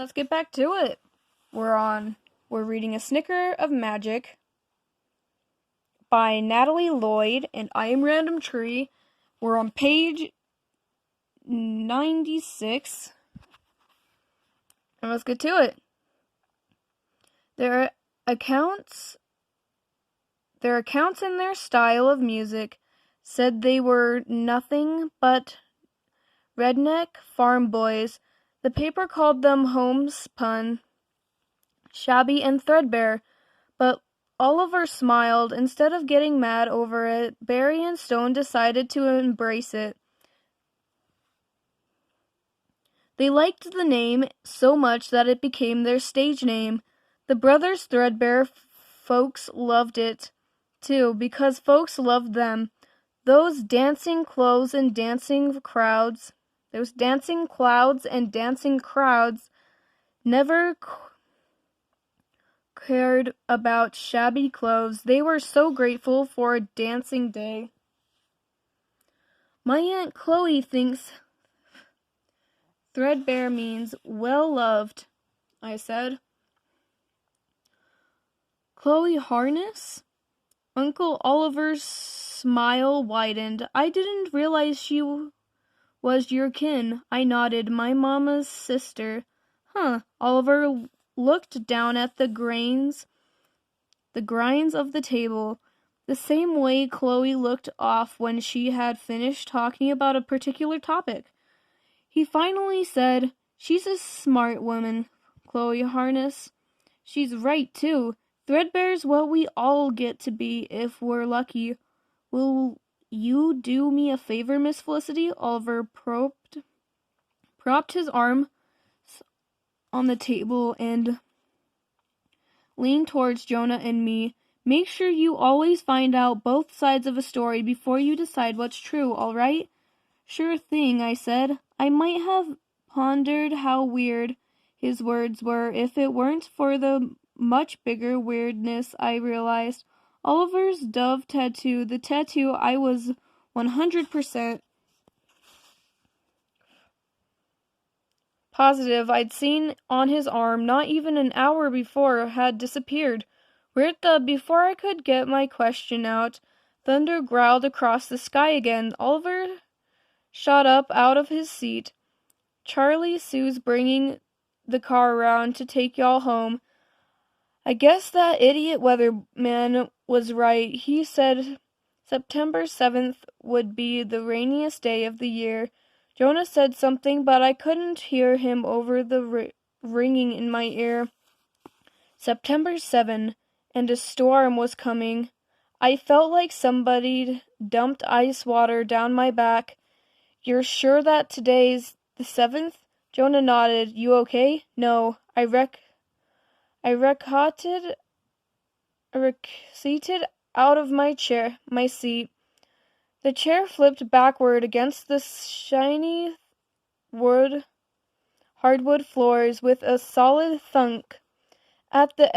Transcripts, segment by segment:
Let's get back to it. We're reading A Snicker of Magic by Natalie Lloyd, and I am Random Tree. We're on page 96, and let's get to it. Their accounts in their style of music said they were nothing but redneck farm boys. The paper called them homespun, shabby, and threadbare, but Oliver smiled. Instead of getting mad over it, Barry and Stone decided to embrace it. They liked the name so much that it became their stage name. The brothers Threadbare folks loved it, too, because folks loved them. Those dancing clothes and dancing crowds, never cared about shabby clothes. They were so grateful for a dancing day. My Aunt Chloe thinks threadbare means well-loved, I said. Chloe Harness? Uncle Oliver's smile widened. I didn't realize she was your kin. I nodded. My mama's sister. Huh. Oliver looked down at the grinds of the table, the same way Chloe looked off when she had finished talking about a particular topic. He finally said, "She's a smart woman, Chloe Harness. She's right, too. Threadbare's what we all get to be if we're lucky. Will you do me a favor, Miss Felicity?" Oliver propped his arm on the table and leaned towards Jonah and me. Make sure you always find out both sides of a story before you decide what's true, all right? Sure thing, I said. I might have pondered how weird his words were if it weren't for the much bigger weirdness I realized. Oliver's dove tattoo, the tattoo I was 100% positive I'd seen on his arm not even an hour before, had disappeared. Before I could get my question out, thunder growled across the sky again. Oliver shot up out of his seat. Charlie Sue's bringing the car around to take y'all home. I guess that idiot weatherman was right. He said September 7th would be the rainiest day of the year. Jonah said something, but I couldn't hear him over the ringing in my ear. September 7, and a storm was coming. I felt like somebody dumped ice water down my back. You're sure that today's the 7th? Jonah nodded. You okay? No, I seated out of my seat. The chair flipped backward against the shiny hardwood floors with a solid thunk. At the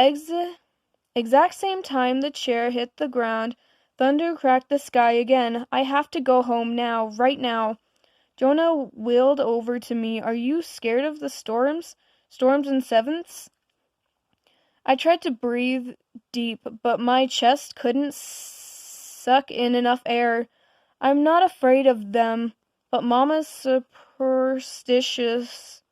exact same time the chair hit the ground, thunder cracked the sky again. I have to go home now, right now. Jonah wheeled over to me. Are you scared of the storms? Storms and sevenths? I tried to breathe deep, but my chest couldn't suck in enough air. I'm not afraid of them, but Mama's superstitious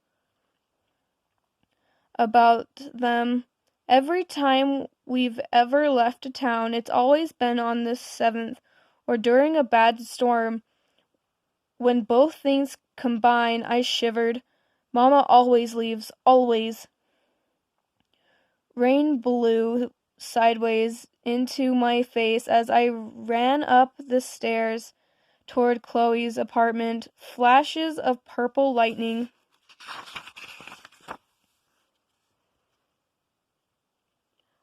about them. Every time we've ever left a town, it's always been on the 7th, or during a bad storm. When both things combine, I shivered. Mama always leaves, always. Rain blew sideways into my face as I ran up the stairs toward Chloe's apartment. Flashes of purple lightning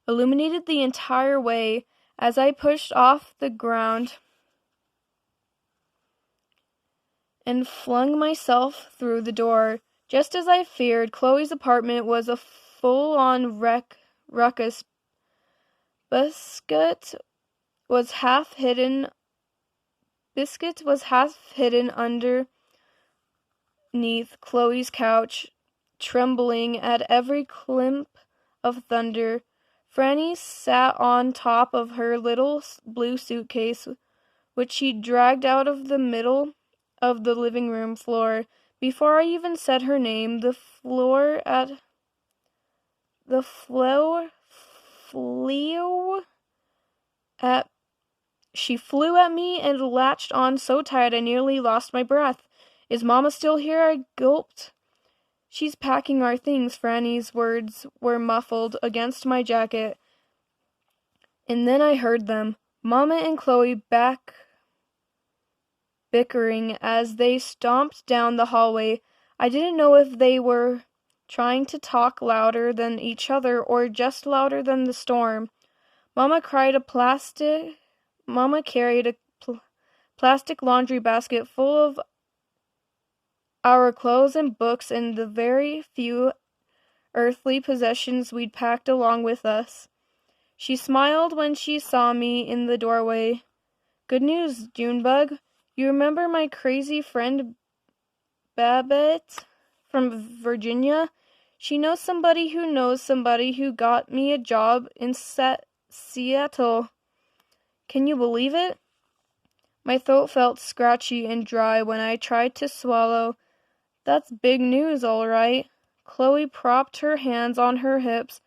illuminated the entire way as I pushed off the ground and flung myself through the door. Just as I feared, Chloe's apartment was a full-on ruckus. Biscuit was half hidden underneath Chloe's couch. trembling at every climp of thunder. Franny sat on top of her little blue suitcase, which she dragged out of the middle of the living room floor. Before I even said her name, the floor she flew at me and latched on so tight I nearly lost my breath. "Is Mama still here?" I gulped. "She's packing our things." Franny's words were muffled against my jacket. And then I heard them. Mama and Chloe bickering as they stomped down the hallway. I didn't know if they were trying to talk louder than each other or just louder than the storm. Mama carried a plastic laundry basket full of our clothes and books and the very few earthly possessions we'd packed along with us. She smiled when she saw me in the doorway. "Good news, Junebug. You remember my crazy friend Babette from Virginia? She knows somebody who got me a job in Seattle. Can you believe it?" My throat felt scratchy and dry when I tried to swallow. "That's big news, all right." Chloe propped her hands on her hips.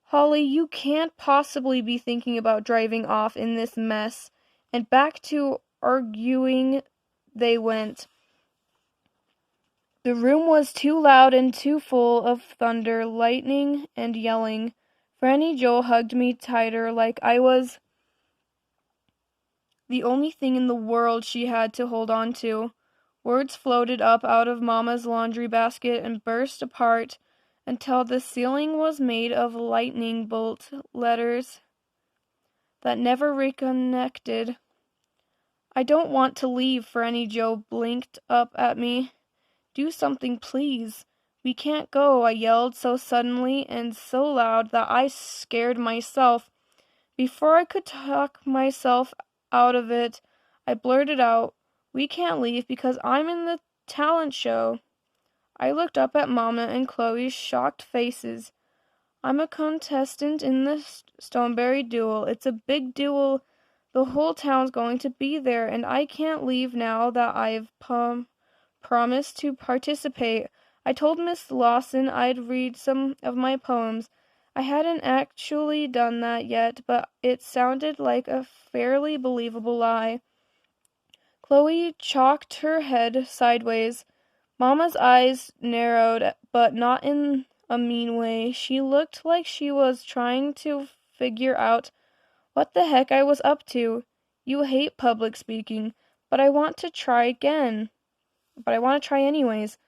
"Holly, you can't possibly be thinking about driving off in this mess." And back to arguing they went. The room was too loud and too full of thunder, lightning, and yelling. Franny Jo hugged me tighter like I was the only thing in the world she had to hold on to. Words floated up out of Mama's laundry basket and burst apart until the ceiling was made of lightning bolt letters that never reconnected. "I don't want to leave," Franny Jo blinked up at me. "Do something, please." "We can't go," I yelled so suddenly and so loud that I scared myself. Before I could talk myself out of it, I blurted out, "We can't leave because I'm in the talent show." I looked up at Mama and Chloe's shocked faces. "I'm a contestant in the Stoneberry duel. It's a big duel. The whole town's going to be there, and I can't leave now that I've promised to participate. I told Miss Lawson I'd read some of my poems. I hadn't actually done that yet, but it sounded like a fairly believable lie." Chloe cocked her head sideways. Mama's eyes narrowed, but not in a mean way. She looked like she was trying to figure out what the heck I was up to. "You hate public speaking, but I want to try again. But I want to try anyways."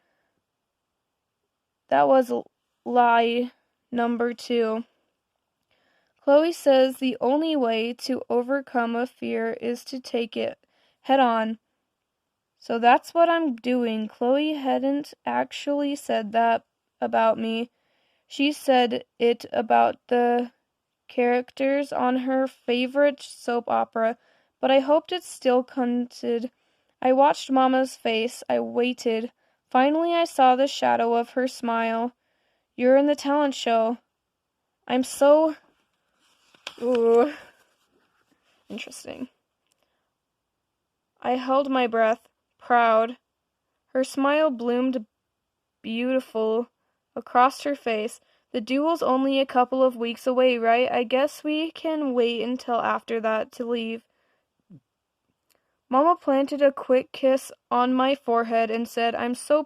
That was lie number 2. Chloe says the only way to overcome a fear is to take it head on. So that's what I'm doing. Chloe hadn't actually said that about me. She said it about the characters on her favorite soap opera, but I hoped it still counted. I watched Mama's face. I waited. Finally, I saw the shadow of her smile. "You're in the talent show." I'm so... Ooh. Interesting. I held my breath, proud. Her smile bloomed beautiful across her face. "The duel's only a couple of weeks away, right? I guess we can wait until after that to leave." Mama planted a quick kiss on my forehead and said, "I'm so